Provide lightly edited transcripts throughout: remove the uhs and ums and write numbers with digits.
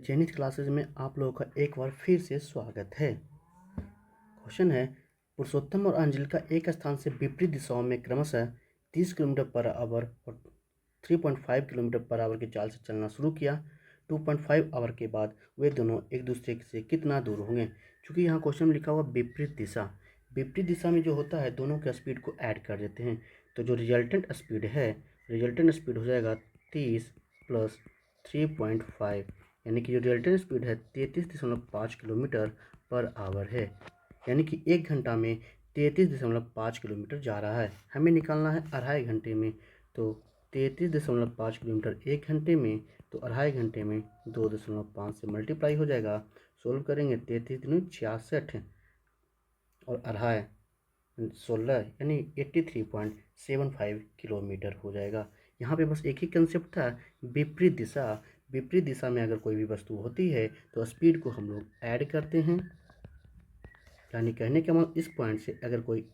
चयनित क्लासेज में आप लोगों का एक बार फिर से स्वागत है। क्वेश्चन है, पुरुषोत्तम और अंजलि का एक स्थान से विपरीत दिशाओं में क्रमशः 30 किलोमीटर पर आवर और 3.5 किलोमीटर पर आवर की चाल से चलना शुरू किया। 2.5 आवर के बाद वे दोनों एक दूसरे से कितना दूर होंगे। क्योंकि यहाँ क्वेश्चन में लिखा हुआ विपरीत दिशा में जो होता है दोनों के स्पीड को ऐड कर देते हैं। तो जो रिजल्टेंट स्पीड हो जाएगा 30 प्लस 3.5, यानी कि जो रिजल्टेंट स्पीड है 33.5 किलोमीटर पर आवर है। यानी कि 1 घंटा में 33.5 किलोमीटर जा रहा है। हमें निकालना है 2.5 घंटे में। तो 33.5 किलोमीटर 1 घंटे में, तो 2.5 घंटे में 2.5 से मल्टीप्लाई हो जाएगा। सोल्व करेंगे 33 दूनी 66 और 2.5 16, यानी 83.75 किलोमीटर हो जाएगा। यहाँ पे बस एक ही कंसेप्ट था, विपरीत दिशा में अगर कोई भी वस्तु होती है तो स्पीड को हम लोग ऐड करते हैं। यानी कहने का मतलब इस पॉइंट से अगर कोई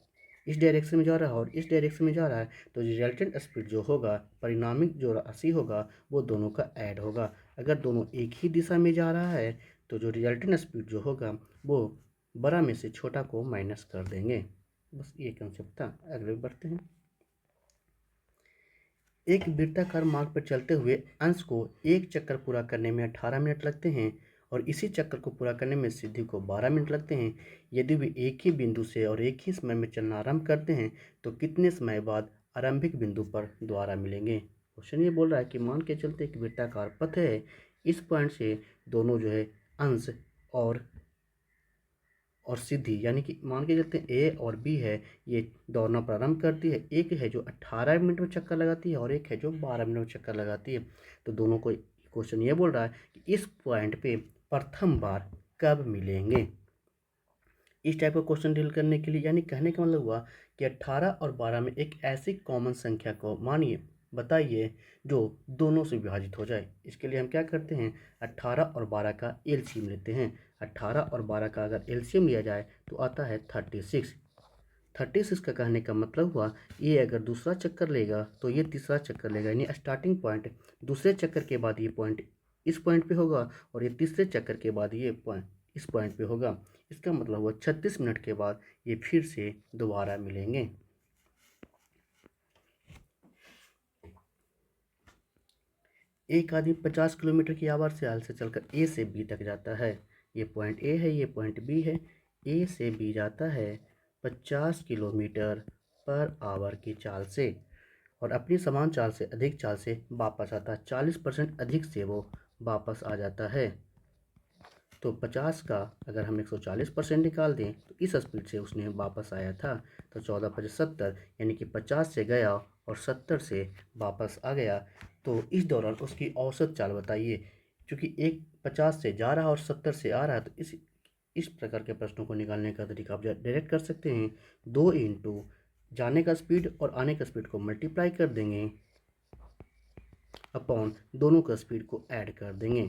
इस डायरेक्शन में जा रहा है और इस डायरेक्शन में जा रहा है तो रिजल्टेंट स्पीड जो होगा, परिणामी जो राशि होगा वो दोनों का ऐड होगा। अगर दोनों एक ही दिशा में जा रहा है तो जो रिजल्टेंट स्पीड जो होगा वो बड़ा में से छोटा को माइनस कर देंगे। बस ये कंसेप्ट था। अगले बढ़ते हैं। एक वृत्ताकार मार्ग पर चलते हुए अंश को एक चक्कर पूरा करने में 18 मिनट लगते हैं और इसी चक्कर को पूरा करने में सिद्धि को 12 मिनट लगते हैं। यदि वे एक ही बिंदु से और एक ही समय में चलना आरंभ करते हैं तो कितने समय बाद आरंभिक बिंदु पर दोबारा मिलेंगे। क्वेश्चन ये बोल रहा है कि मान के चलते एक वृत्ताकार पथ है, इस पॉइंट से दोनों जो है अंश और सिद्धि, यानी कि मान के चलते हैं ए और बी है, ये दौड़ना प्रारंभ करती है। एक है जो 18 मिनट में चक्कर लगाती है और एक है जो 12 मिनट में चक्कर लगाती है। तो दोनों को क्वेश्चन ये बोल रहा है कि इस पॉइंट पे प्रथम बार कब मिलेंगे। इस टाइप का क्वेश्चन डील करने के लिए, यानी कहने का मतलब हुआ कि 18 और 12 में एक ऐसी कॉमन संख्या को मानिए, बताइए, जो दोनों से विभाजित हो जाए। इसके लिए हम क्या करते हैं, 18 और 12 का एलसीएम लेते हैं। 18 और 12 का अगर एलसीएम लिया जाए तो आता है 36 का कहने का मतलब हुआ ये अगर दूसरा चक्कर लेगा तो ये तीसरा चक्कर लेगा, यानी स्टार्टिंग पॉइंट दूसरे चक्कर के बाद ये पॉइंट इस पॉइंट पे होगा और ये तीसरे चक्कर के बाद ये पॉइंट इस पॉइंट पे होगा। इसका मतलब हुआ 36 मिनट के बाद ये फिर से दोबारा मिलेंगे। एक आदमी 50 किलोमीटर की आवाज़ से हाल से चलकर ए से बी तक जाता है। ये पॉइंट ए है, ये पॉइंट बी है। ए से बी जाता है 50 किलोमीटर पर आवर की चाल से और अपनी समान चाल से अधिक चाल से वापस आता है। 40% अधिक से वो वापस आ जाता है। तो 50 का अगर हम 140% निकाल दें तो इस स्पीड से उसने वापस आया था। तो 14×5 70, यानी कि 50 से गया और 70 से वापस आ गया। तो इस दौरान उसकी औसत चाल बताइए। क्योंकि एक 50 से जा रहा और 70 से आ रहा है, तो इस प्रकार के प्रश्नों को निकालने का तरीका आप डायरेक्ट कर सकते हैं। 2 इंटू जाने का स्पीड और आने का स्पीड को मल्टीप्लाई कर देंगे अपॉन दोनों का स्पीड को ऐड कर देंगे।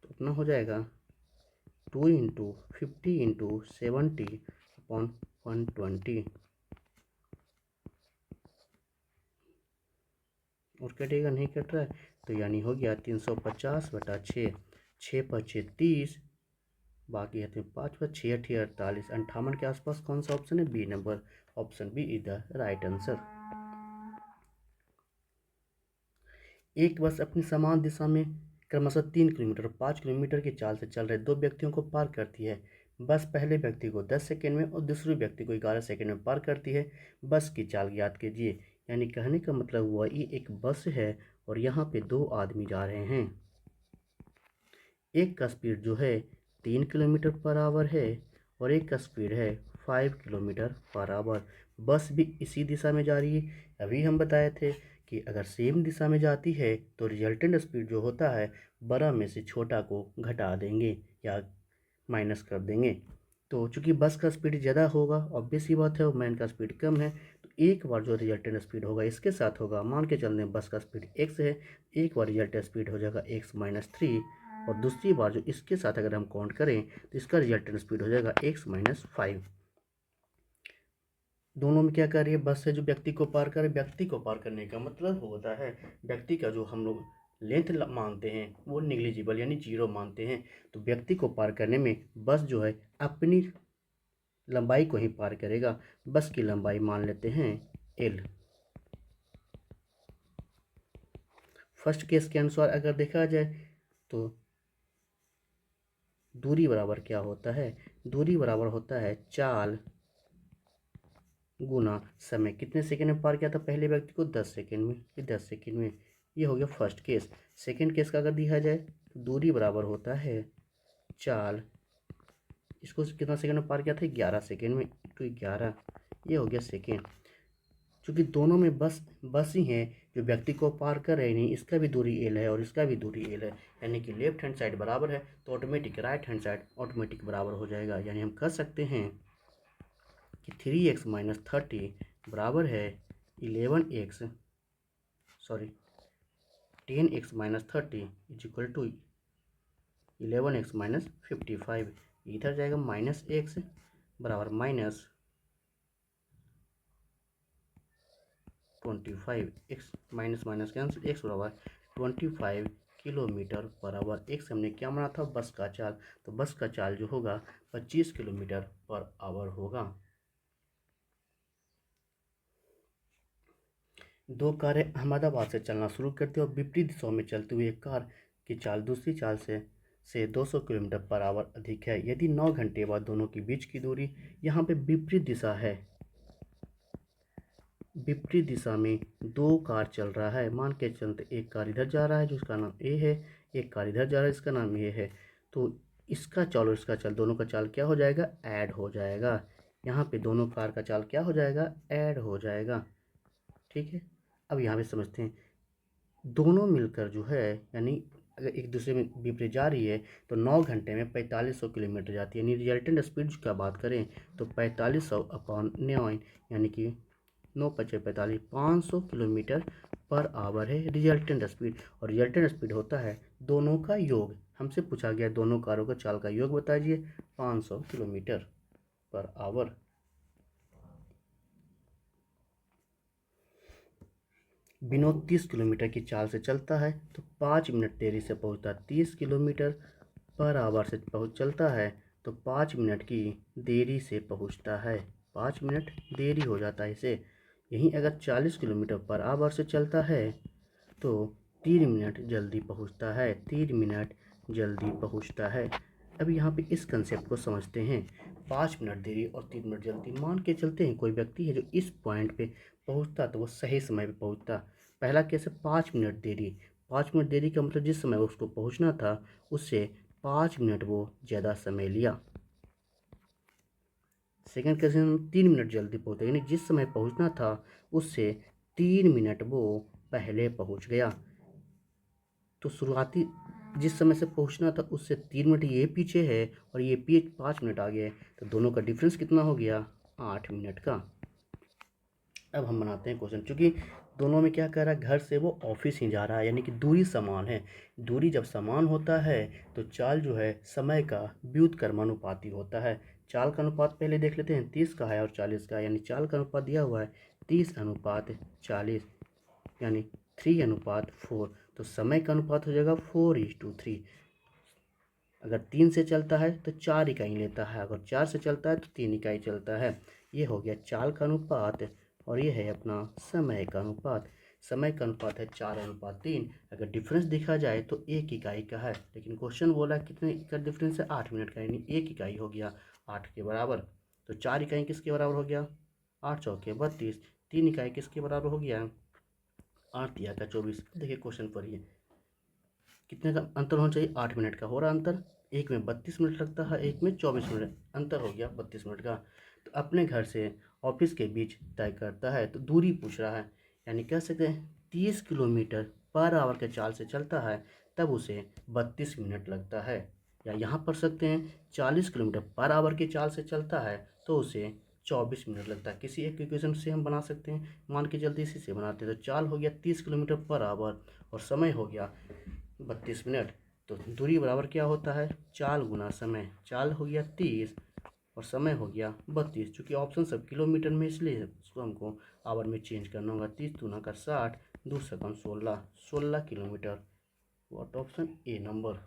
तो अपना हो जाएगा 2 इंटू 50 इंटू 70 अपॉन 120 और कटेगा नहीं, कट रहा है। तो यानी हो गया 350/6, 6×5 = 30, बाकी है 5×6 = 48। 58 के आसपास कौन सा ऑप्शन है, B number. Option B is the right answer. एक बस अपनी समान दिशा में क्रमशः 3 किलोमीटर और 5 किलोमीटर की चाल से चल रहे दो व्यक्तियों को पार करती है। बस पहले व्यक्ति को 10 सेकंड में और दूसरे व्यक्ति को 11 सेकंड में पार करती है। बस की चाल ज्ञात कीजिए। यानी कहने का मतलब हुआ ये एक बस है और यहाँ पे दो आदमी जा रहे हैं। एक का स्पीड जो है 3 किलोमीटर पर आवर है और एक का स्पीड है 5 किलोमीटर पर आवर। बस भी इसी दिशा में जा रही है। अभी हम बताए थे कि अगर सेम दिशा में जाती है तो रिजल्टेंट स्पीड जो होता है बड़ा में से छोटा को घटा देंगे या माइनस कर देंगे। तो चूंकि बस का स्पीड ज़्यादा होगा, ऑब्वियस ही बात है, और मैन का स्पीड कम है, तो एक बार जो रिजल्टेंट स्पीड होगा इसके साथ होगा। मान के चलने बस का स्पीड x है, एक बार रिजल्टेंट स्पीड हो जाएगा x-3 और दूसरी बार जो इसके साथ अगर हम काउंट करें तो इसका रिजल्टेंट स्पीड हो जाएगा x-5। दोनों में क्या कर रही है, बस से जो व्यक्ति को पार करे, व्यक्ति को पार करने का मतलब होता है व्यक्ति का जो हम लोग लेंथ मानते हैं वो निग्लिजिबल यानी जीरो मानते हैं। तो व्यक्ति को पार करने में बस जो है अपनी लंबाई को ही पार करेगा। बस की लंबाई मान लेते हैं एल। फर्स्ट केस के अनुसार अगर देखा जाए तो दूरी बराबर क्या होता है, दूरी बराबर होता है चाल गुना समय। कितने सेकंड में पार किया था पहले व्यक्ति को, 10 सेकंड में, ये 10 सेकंड में। ये हो गया फर्स्ट केस। सेकंड केस का अगर दिया जाए तो दूरी बराबर होता है चाल, इसको कितना सेकंड में पार किया था, 11 सेकंड में, तो 11, ये हो गया सेकंड। क्योंकि दोनों में बस ही हैं जो व्यक्ति को पार कर रहे नहीं, इसका भी दूरी एल है और इसका भी दूरी एल है, यानी कि लेफ्ट हैंड साइड बराबर है तो automatic right hand side automatic बराबर हो जाएगा। यानी हम कह सकते हैं कि 3x माइनस 30 बराबर है 11x, sorry 10x minus 30 is equal to 11x minus 55। इधर जाएगा माइनस एक्स बराबर minus 25, X minus minus cancel, X बराबर 25 किलोमीटर पर आवर। एक्स हमने क्या माना था, बस का चाल, तो बस का चाल जो होगा 25 किलोमीटर पर आवर होगा। दो कारें अहमदाबाद से चलना शुरू करती है और विपरीत दिशाओं में चलती हुई एक कार की चाल दूसरी चाल से 200 किलोमीटर पर आवर अधिक है। यदि 9 घंटे बाद दोनों के बीच की दूरी, यहाँ पे विपरीत दिशा है, विपरीत दिशा में दो कार चल रहा है, मान के चलते एक कार इधर जा रहा है जिसका नाम ए है, एक कार इधर जा रहा है जिसका नाम ए है, तो इसका चाल और इसका चाल दोनों का चाल क्या हो जाएगा, ऐड हो जाएगा। यहाँ पे दोनों कार का चाल क्या हो जाएगा, ऐड हो जाएगा। ठीक है, अब यहाँ पे समझते हैं दोनों मिलकर जो है, यानी अगर एक दूसरे में विपरीत जा रही है तो 9 घंटे में 4500 किलोमीटर जाती है। यानी रिजल्टेंट स्पीड का बात करें तो 4500 अपॉन 9, यानी कि 9×5=45, 500 किलोमीटर पर आवर है रिजल्टेंट स्पीड। और रिजल्टेंट स्पीड होता है दोनों का योग। हमसे पूछा गया दोनों कारों का चाल का योग बताइए, 500 kilometre per hour. Vinod 30 kilometre की चाल से चलता है तो 5 मिनट देरी से पहुंचता है। 30 किलोमीटर पर आवर से चलता है तो 5 मिनट की देरी से पहुंचता है, 5 मिनट देरी हो जाता है इसे। यहीं अगर 40 किलोमीटर पर आवर से चलता है तो 3 मिनट जल्दी पहुंचता है, 3 मिनट जल्दी पहुंचता है। अब यहाँ पे इस कंसेप्ट को समझते हैं। 5 मिनट देरी और 3 मिनट जल्दी, मान के चलते हैं कोई व्यक्ति है जो इस पॉइंट पे पहुंचता तो वो सही समय पे पहुंचता। पहला केस है 5 मिनट देरी, 5 मिनट देरी का मतलब जिस समय उसको पहुंचना था उससे 5 मिनट वो ज़्यादा समय लिया। सेकंड केस में 3 मिनट जल्दी पहुंचा, यानी जिस समय पहुंचना था उससे 3 मिनट वो पहले पहुंच गया। तो शुरुआती जिस समय से पहुंचना था उससे 3 मिनट ये पीछे है और ये 5 मिनट आगे है, तो दोनों का डिफरेंस कितना हो गया, 8 मिनट का। अब हम बनाते हैं क्वेश्चन। चूँकि दोनों में क्या कह रहा है, घर से वो ऑफिस ही जा रहा है, यानी कि दूरी समान है। दूरी जब समान होता है तो चाल जो है समय का व्युत्क्रमानुपाती होता है। चाल का अनुपात पहले देख लेते हैं, 30 का है और 40 का, यानी चाल का अनुपात दिया हुआ है 30:40, यानी 3:4। तो समय का अनुपात हो जाएगा 4:3। अगर 3 से चलता है तो 4 इकाई लेता है, अगर 4 से चलता है तो 3 इकाई चलता है। ये हो गया चाल का अनुपात और ये है अपना समय का अनुपात। समय का अनुपात है 4:3। अगर डिफरेंस देखा जाए तो 1 इकाई का है, लेकिन क्वेश्चन बोला कितने का डिफरेंस है, 8 मिनट का, यानी 1 इकाई हो गया 8 के बराबर। तो 4 इकाई किसके बराबर हो गया, 8×4=32। 3 इकाई किसके बराबर हो गया, 8×3=24। देखिए क्वेश्चन पढ़िए, कितने का अंतर होना चाहिए, 8 मिनट का हो रहा अंतर। एक में 32 मिनट लगता है, एक में 24 मिनट, अंतर हो गया 32 मिनट का। तो अपने घर से ऑफिस के बीच तय करता है, तो दूरी पूछ रहा है, यानी कह सकते हैं 30 किलोमीटर पर आवर के चाल से चलता है तब उसे 32 मिनट लगता है। या यहाँ पढ़ सकते हैं 40 किलोमीटर पर आवर की चाल से चलता है तो उसे 24 मिनट लगता है। किसी एक इक्वेशन से हम बना सकते हैं, मान के चलते इसी से बनाते हैं। तो चाल हो गया 30 किलोमीटर पर आवर और समय हो गया 32 मिनट। तो दूरी बराबर क्या होता है, चाल गुना समय। चाल हो गया 30 और समय हो गया 32। चूँकि ऑप्शन सब किलोमीटर में इसलिए उसको हमको आवर में चेंज करना होगा। 30×2=60, 2 × 16 kilometre what option A number.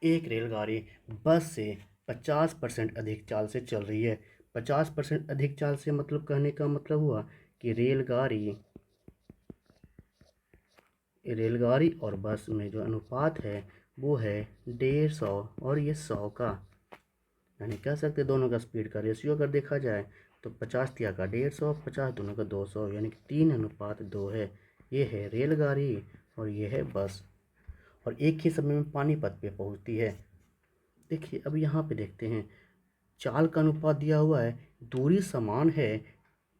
एक रेलगाड़ी बस से 50% अधिक चाल से चल रही है। 50% अधिक चाल से मतलब कहने का मतलब हुआ कि रेलगाड़ी और बस में जो अनुपात है वो है 150 और ये 100 का, यानी कह सकते दोनों का स्पीड का रेशियो अगर देखा जाए तो 50 तिया का 150, 50 दोनों का 200, यानी कि 3:2 है। ये है रेलगाड़ी और ये है बस, और एक ही समय में पानीपत पे पहुंचती है। देखिए अब यहाँ पे देखते हैं, चाल का अनुपात दिया हुआ है, दूरी समान है,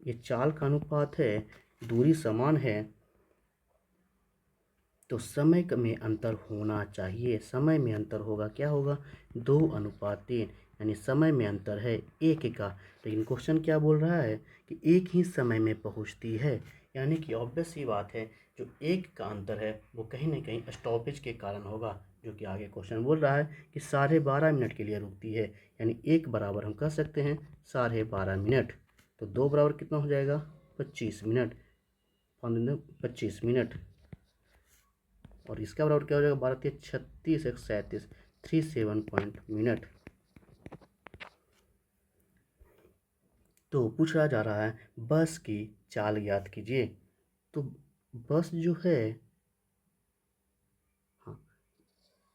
ये चाल का अनुपात है, दूरी समान है, तो समय में अंतर होना चाहिए। समय में अंतर होगा, क्या होगा, 2:3, यानी समय में अंतर है 1 का। लेकिन क्वेश्चन क्या बोल रहा है कि एक ही समय में पहुंचती है, यानी कि ऑब्वियस सी बात है जो 1 का अंतर है वो कहीं ना कहीं स्टॉपेज के कारण होगा, जो कि आगे क्वेश्चन बोल रहा है कि 12.5 मिनट के लिए रुकती है, यानी 1 बराबर हम कह सकते हैं 12.5 मिनट। तो 2 बराबर कितना हो जाएगा, 25 मिनट, 25 मिनट, और इसका बराबर क्या हो जाएगा, 12×36 137, 37 मिनट। तो पूछा जा रहा है बस की चाल ज्ञात कीजिए। तो बस जो है, हाँ,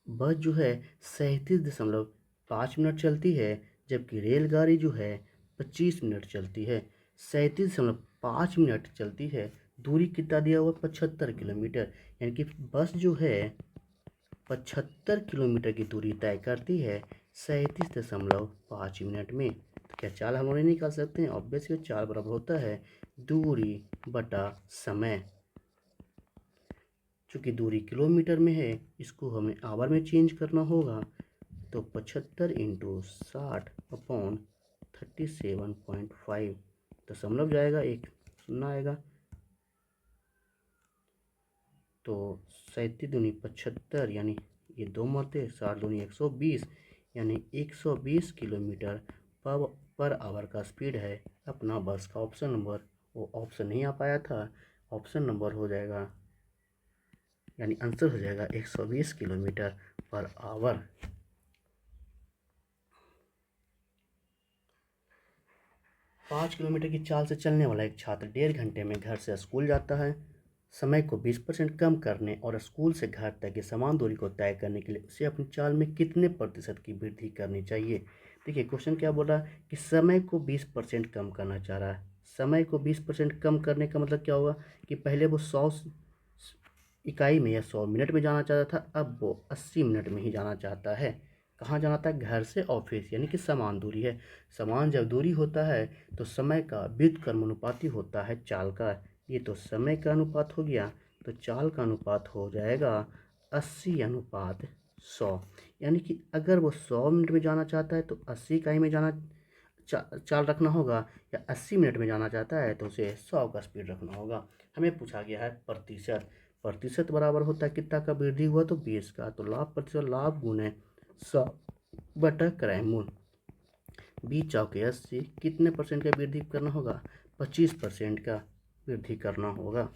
बस जो है 37.5 मिनट चलती है, जबकि रेलगाड़ी जो है 25 मिनट चलती है। 37.5 मिनट चलती है, दूरी कितना दिया हुआ, 75 किलोमीटर, यानी कि बस जो है 75 किलोमीटर की दूरी तय करती है 37.5 मिनट में। तो क्या चाल हम उन्हें निकाल सकते हैं, ऑब्वियसली चाल बराबर होता है दूरी बटा समय। चूँकि दूरी किलोमीटर में है, इसको हमें आवर में चेंज करना होगा, तो 75 × 60/37.5, दशमलव जाएगा, एक शून्य आएगा, तो 37×2 = 75, यानी ये 2 मरते, 60×2 = 120, यानी 120 किलोमीटर पर आवर का स्पीड है अपना बस का। ऑप्शन नंबर, वो ऑप्शन नहीं आ पाया था, ऑप्शन नंबर हो जाएगा, यानी आंसर हो जाएगा 120 किलोमीटर पर आवर। 5 किलोमीटर की चाल से चलने वाला एक छात्र 1.5 घंटे में घर से स्कूल जाता है। समय को 20% कम करने और स्कूल से घर तक की समान दूरी को तय करने के लिए उसे अपनी चाल में कितने प्रतिशत की वृद्धि करनी चाहिए। देखिए क्वेश्चन क्या बोल रहा है कि समय को 20% कम करना चाह रहा है। समय को 20% कम करने का मतलब क्या होगा कि पहले वो 100 इकाई में या 100 मिनट में जाना चाहता था, अब वो 80 मिनट में ही जाना चाहता है। कहाँ जाना था, घर से ऑफिस, यानी कि समान दूरी है। समान जब दूरी होता है तो समय का व्युत्क्रमानुपाती होता है चाल का। ये तो समय का अनुपात हो गया, तो चाल का अनुपात हो जाएगा 80:100, यानी कि अगर वो 100 मिनट में जाना चाहता है तो 80 इकाई में जाना चाल रखना होगा, या 80 मिनट में जाना चाहता है तो उसे 100 का स्पीड रखना होगा। हमें पूछा गया है प्रतिशत। प्रतिशत बराबर होता है कितना का वृद्धि हुआ, तो 20 का, तो लाभ प्रतिशत, लाभ गुणे 100/क्रय मूल, 20×80, कितने परसेंट का वृद्धि करना होगा, 25% का वृद्धि करना होगा।